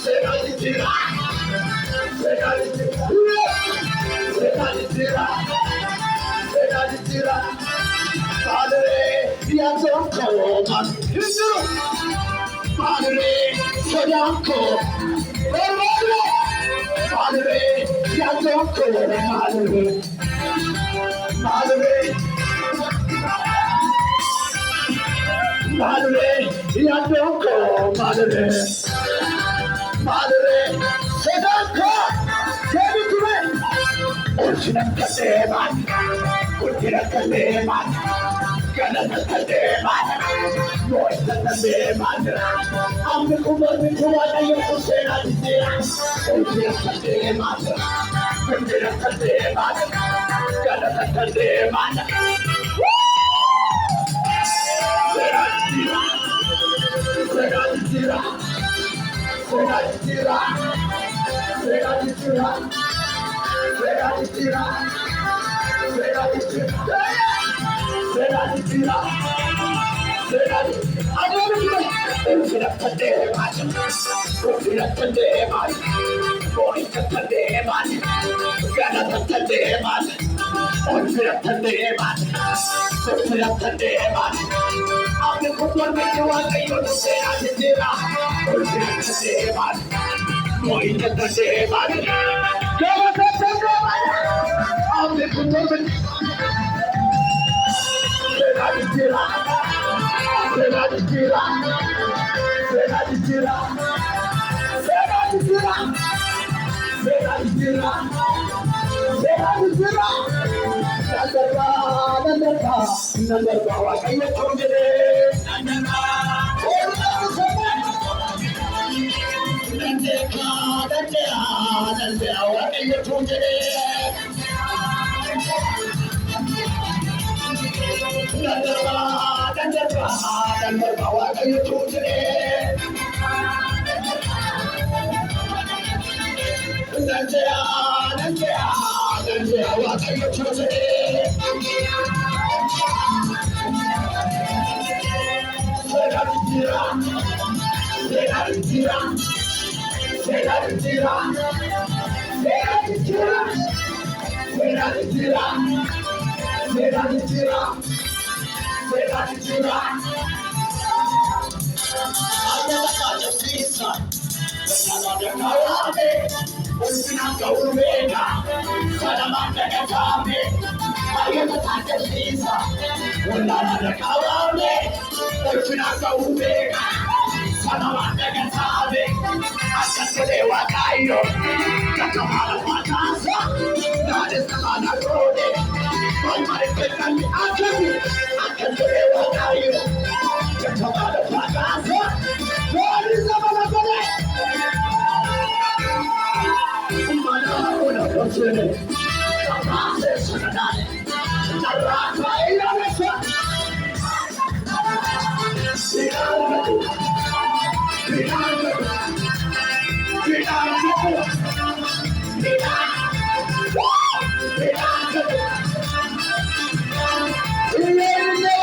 Segaditira, segaditira, segaditira, segaditira. Padre, Bianco, Manchino, Padre, Soyanco, Padre, Bianco, Padre, Padre, Bianco, Padre, Padre, Soyanco, give it to me. Ultima Cademan, Ultima Cademan, Canada Cademan, Voice of Cademan. I'm the woman who I am say I did. Ultima Cademan, Ultima Cademan, Canada Cademan. Segaditira, Segaditira, Segaditira, Segaditira. Segaditira, Segaditira, Segaditira, Segaditira. I never do it. Open up the demon. Open up the demon. Voice of the demon. Gather the demon. Open up the demon. Open up the demon. I'm the good one with you and you to say I did it. Open up the demon. Voice of the demon. Gather the demon. I'm the good one with you. Segaditira, Segaditira, Segaditira, Segaditira, Segaditira, Segaditira. Nandarba, what are you talking